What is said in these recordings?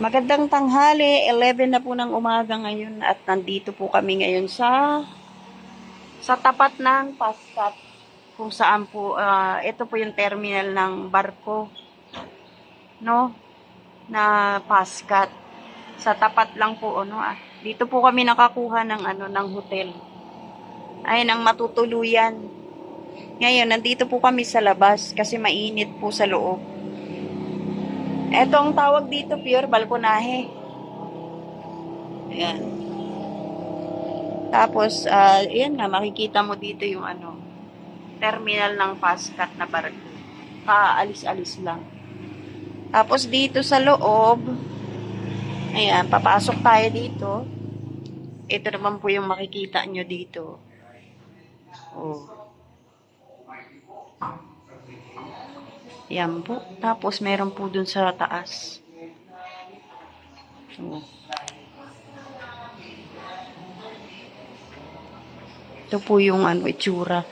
Magandang tanghali, 11 na po ng umaga ngayon at nandito po kami ngayon sa tapat ng Pascat kung saan po ito po yung terminal ng barko, no, na Pascat. Sa tapat lang po dito po kami nakakuha ng ng hotel. Ay ng matutuluyan. Ngayon nandito po kami sa labas kasi mainit po sa loob. Ito ang tawag dito, pure balkonahe. Ayan. Tapos, ayan nga, makikita mo dito yung terminal ng Pascat na barko. Paalis-alis lang. Tapos dito sa loob, ayan, papasok tayo dito. Ito naman po yung makikita nyo dito. Oh. Yan po. Tapos meron po dun sa taas. Oh. Ito po yung itsura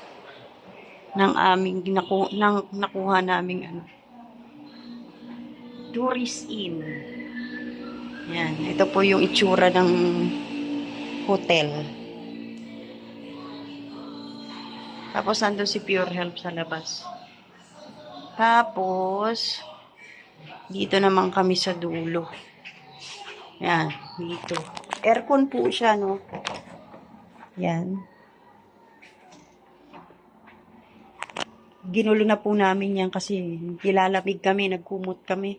ng aming nakuha naming tourist inn. Yan, ito po yung itsura ng hotel. Tapos nandun si Pure Health sa labas. Tapos dito naman kami sa dulo. Yan, dito. Aircon po siya, no? Yan. Ginulo na po namin yan kasi nilalamig kami, nagkumot kami.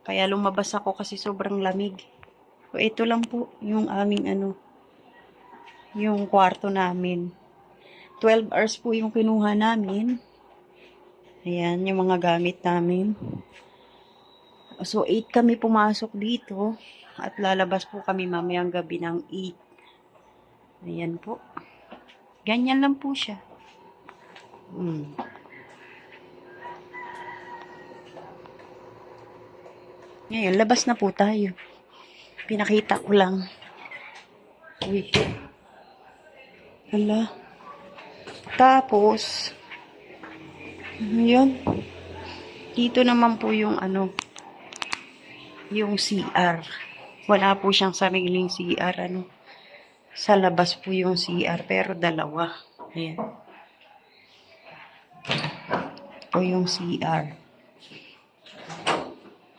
Kaya lumabas ako kasi sobrang lamig. So, ito lang po yung aming yung kwarto namin. 12 hours po yung kinuha namin. Ayan, yung mga gamit namin. So, 8 kami pumasok dito. At lalabas po kami mamayang gabi ng 8. Ayan po. Ganyan lang po siya. Ngayon, labas na po tayo. Pinakita ko lang. Uy. Hala. Tapos, yun. Dito naman po yung yung CR. Wala po siyang sariling CR, Sa labas po yung CR, pero dalawa. Ayan. Ito yung CR.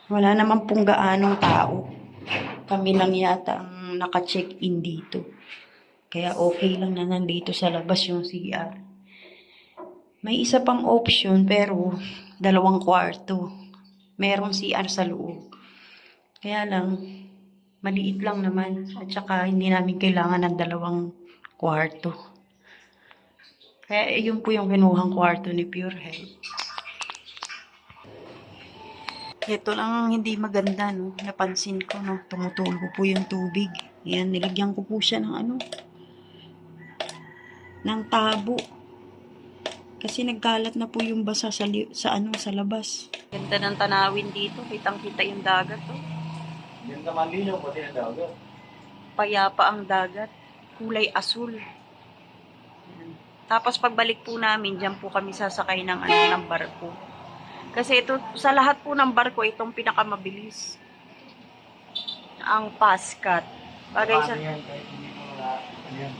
Wala naman pong gaanong tao. Kami lang yata ang naka-check-in dito. Kaya okay lang na nandito sa labas yung CR. May isa pang option pero 2 kwarto. Merong CR sa loob. Kaya lang, maliit lang naman. At saka hindi namin kailangan ng 2 kwarto. Kaya yun po yung kinuhang kwarto ni Pure Health. Ito lang ang hindi maganda, no? Napansin ko, no? Tumutulo po yung tubig. Yan, nilagyan ko po siya ng ng tabo. Kasi nagkalat na po yung basa sa labas. Ganda ng tanawin dito. Kitang-kita yung dagat, oh. Ganda man din yung pati ang dagat. Payapa ang dagat. Kulay asul. Yan. Tapos pagbalik po namin, diyan po kami sasakay ng ng barko. Kasi ito, sa lahat po ng barko, itong pinakamabilis. Ang Pascat. Bagay sa... Yan, kahit hindi mo yan.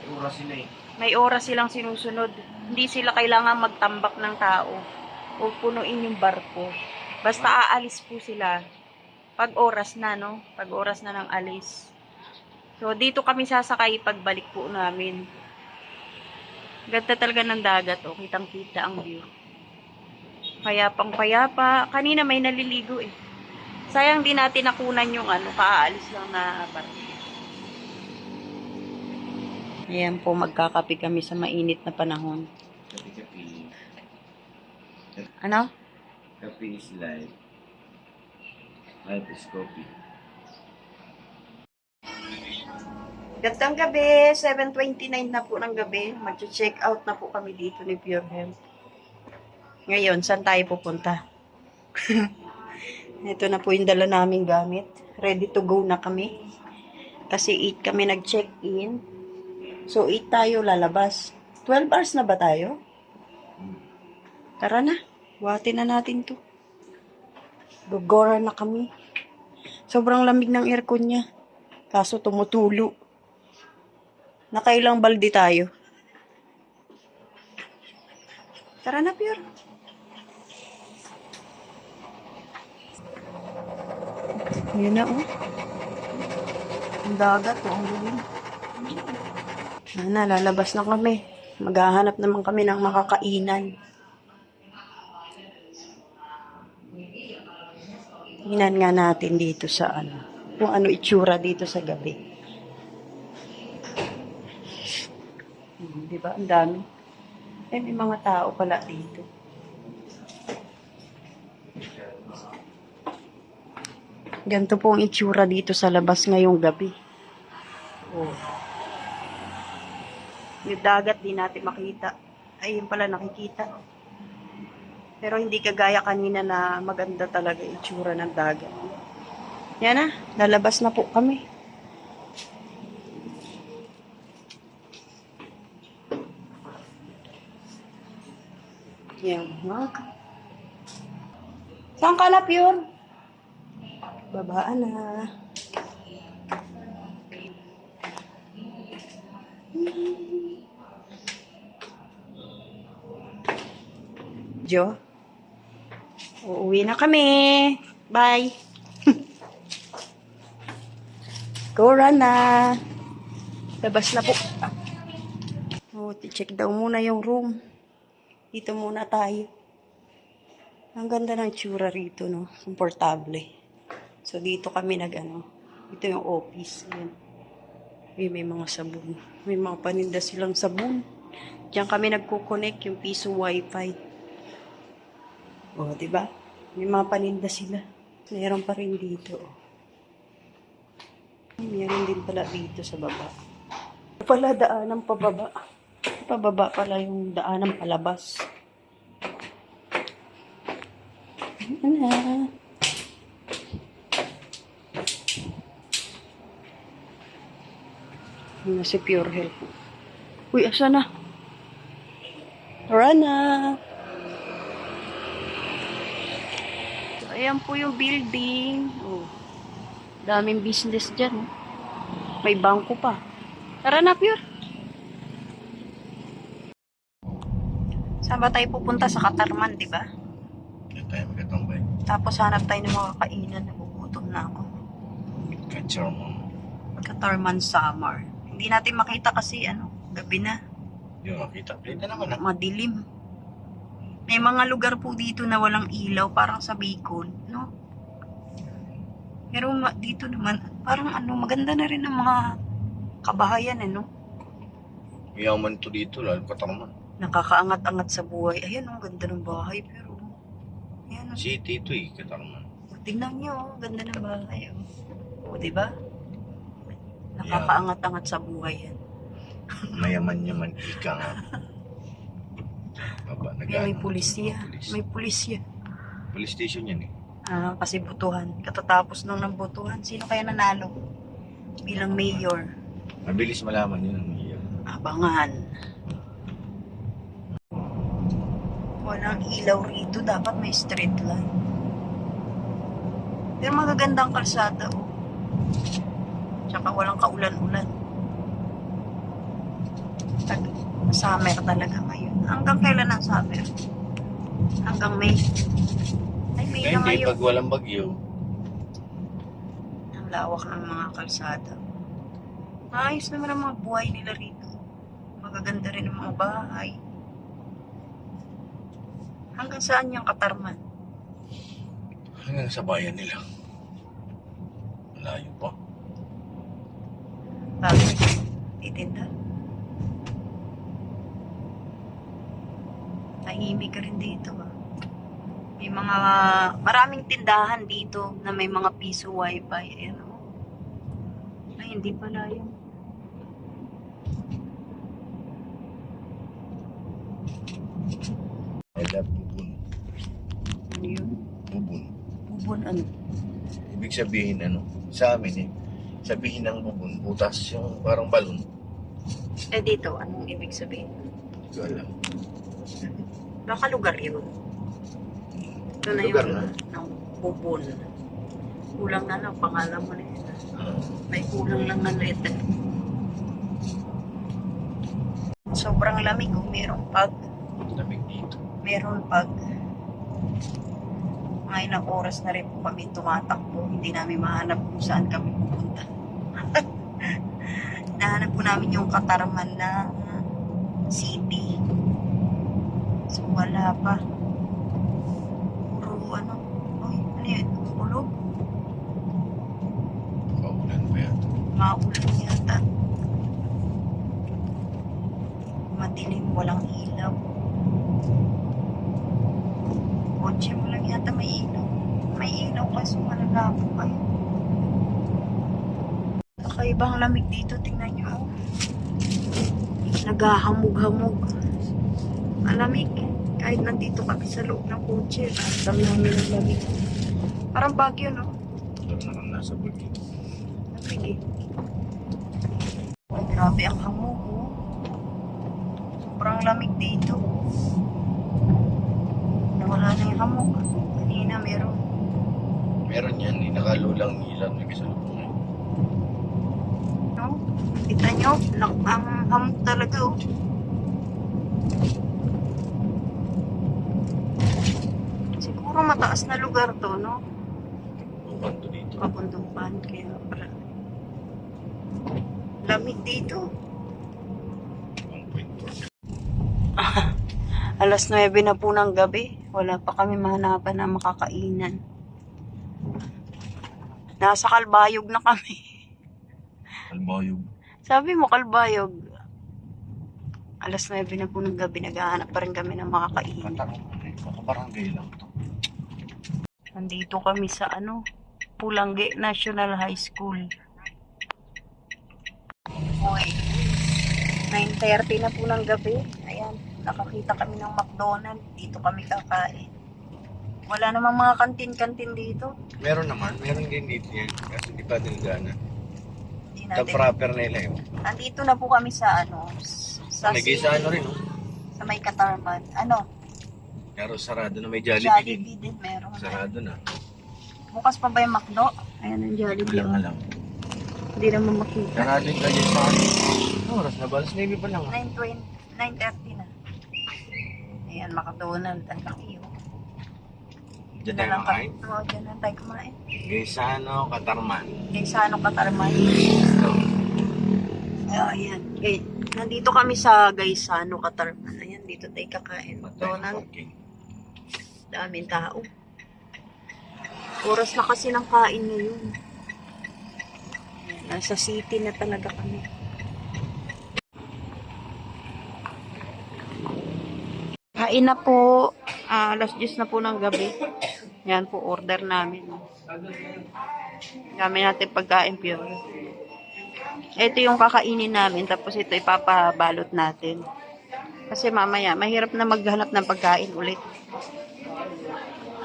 May oras sila eh. May oras silang sinusunod. Hindi sila kailangan magtambak ng tao o punuin yung barko. Basta aalis po sila pag oras na, no? Pag oras na ng alis. So, dito kami sasakay pagbalik po namin. Ganda talaga ng dagat, oh. Kitang-kita ang view. Payapang-payapa. Kanina may naliligo eh. Sayang di natin nakunan yung paaalis lang na barko. Ayan po, magkakape kami sa mainit na panahon. Kapi-kapi. Ano? Kapi is life. Life is coffee. Gandang gabi, 7:29 na po ng gabi. Mag-check out na po kami dito ni Pure Health. Ngayon, saan tayo pupunta? Ito na po yung dala naming gamit. Ready to go na kami. Kasi 8 kami nag-check-in. So, 8 tayo lalabas. 12 hours na ba tayo? Tara na. Buhatin na natin to. Gogora na kami. Sobrang lamig ng aircon niya. Kaso tumutulo. Nakailang balde tayo. Tara na, Pure. Yun na, oh. Ang dagat, oh. Ang galing. Na, lalabas na kami. Maghahanap naman kami ng makakainan. Tingnan nga natin dito sa ano. Kung ano itsura dito sa gabi. Di ba? Ang dami. Eh, may mga tao pala dito. Ganito po ang itsura dito sa labas ngayong gabi. Oh. Yung dagat di natin makita. Ay, yun pala nakikita. Pero hindi kagaya kanina na maganda talaga yung itsura ng dagat. Yan na, lalabas na po kami. Yan, mga. Saan ka na, Pure? Babaan na. Jo, uuwi na kami. Bye. Go run na. Labas na po. Oh, check daw muna yung room. Dito muna tayo. Ang ganda ng tsura rito, no? Komportable. So, dito kami ito yung office. Ayan. May mga sabon. May mga paninda silang sabon. Diyan kami nagko-connect yung piso wifi. O, diba? May mga paninda sila. Meron pa rin dito. Meron din pala dito sa baba. Pala daanan pababa. Pababa pala yung daanan palabas. Ano? Ano si Pure Health? Uy, asa na? Tara na! So, ayan po yung building. Oh, daming business dyan. May bangko pa. Tara na, Pure! Saan ba tayo pupunta? Sa Katarman, di ba? Ito tayo magkatambay. Tapos hanap tayo ng mga kainan. Nagugutom na ako. Katarman Summer. Hindi natin makita kasi gabi na. Yung makita. Pwede naman na. Madilim. May mga lugar po dito na walang ilaw, parang sa Bicol, no? Pero dito naman, parang maganda na rin ang mga kabahayan, no? Yaman to dito, lalo Katarman. Nakakaangat-angat sa buhay. Ayan, ang ganda ng bahay, pero ayan, City to Katarman. tingnan nyo, ganda ng bahay, O, diba? Nakakaangat-angat sa buhay yan. Mayaman-yaman ika nga. May pulisya. May pulisya. Police station yan eh. Kasi butuhan. Katatapos nung ng butuhan, sino kaya nanalo? Bilang mayor. Mabilis malaman yun ang mayor. Abangan. Walang ilaw rito. Dapat may street light. Pero magagandang kalsada, oh. Tsaka walang kaulan-ulan. Summer talaga ngayon. Hanggang kailan ang summer? Hanggang May. Ay, May na Hindi, ngayon. pag walang bagyo. Ang lawak ng mga kalsada. Ayos naman ang mga buhay nila rito. Magaganda rin ang mga bahay. Hanggang saan yung Katarman? Hanggang sa bayan nila. Malayo pa. Bakit? Titinda? Tahimik ka rin dito, ah. May mga, maraming tindahan dito na may mga piso wifi. Ayan, oh. Ay, hindi pala yun. I love bubun. Ano yun? Bubun. Bubon, ano? Ibig sabihin sa amin sabihin ng bubun, butas yung parang balon. Eh, dito, anong ibig sabihin? Hindi ko alam. Baka lugar yun. Ito na Lugar yung na. ng bubon. kulang na lang, pangalan mo na yun. Ah, May kulang lang ng letter. Sobrang lamig kung merong pag. lamig dito. Meron pag. Mga ilang oras na rin po kami tumatakbo. Hindi namin mahanap kung saan kami pupunta. Nahanap po namin yung Katarman na city. So wala pa. Puro ano. Uy, ano yun? Ulog? Kaulan pa yan. Maulan yata. Madilim, walang ilaw. Kotse mo lang yata may ilaw. May ilaw kaso malalabo kayo. Kakaibang lamig dito, tingnan nyo. Oh. Naghahamog-hamog. Malamig. Kahit nandito kami sa loob ng kotse, ang namin ng lamig. Parang Baguio, no? Ito na kang nasa Baguio. Lamig eh. Ay, grabe ang hamog, oh. Sobrang lamig dito. Nawala na yung hamog. Kanina meron. Meron yan, nakalulang nilang nagkasalubong. No? Kita nyo? Ang hamog talaga, oh. Siguro mataas na lugar to, no? Bukan to dito. Kabundukan, kaya para. Lamig dito. 1.4. Alas 9 na po ng gabi. Wala pa kami mahanapan na makakainan. Nasa Kalbayog na kami. Kalbayog. Sabi mo, Kalbayog. Alas 9 na po ng gabi. Naghahanap pa rin kami ng makakainan. Makabarangay lang to. Nandito kami sa Pulangge National High School. Uy. 9:30 na po ng gabi. Ayan. Nakakita kami ng McDonald's. Dito kami kakain. Wala namang mga kantin-kantin dito. Meron naman, meron din dito yan. Kasi di pa nilgana. Hindi Sa natin. proper nila yun. Nandito na po kami sa sa Nag-isa rin, oh. sa may Katarman. Pero sarado na, may Jollibee din. Jollibee din meron. Sarado na. Bukas pa ba yung McDo? Ayan ang Jollibee. Alang. Hindi naman makita. Sarado yung ganyan sa akin. Oras na ba? Alas 9 pa lang. 9:30 na. Ayan, McDonald. Ang laki yun. Diyan tayo makain. Oo, dyan lang tayo kumain. Gaisano, Katarman. Kay Sano Katarman. Ito. Ayan. Nandito kami sa Gaisano Katarman. Ayan, dito tayo kakain. McDonald. Daming tao. Oras na kasi ng kain ngayon. Ayan, nasa city na talaga kami. Kain na po. Alas 10 na po ng gabi. Yan po, order namin. Dami natin pagkain pure. Ito yung kakainin namin. Tapos ito ipapabalot natin. Kasi mamaya, mahirap na maghanap ng pagkain ulit.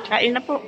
Kain na po.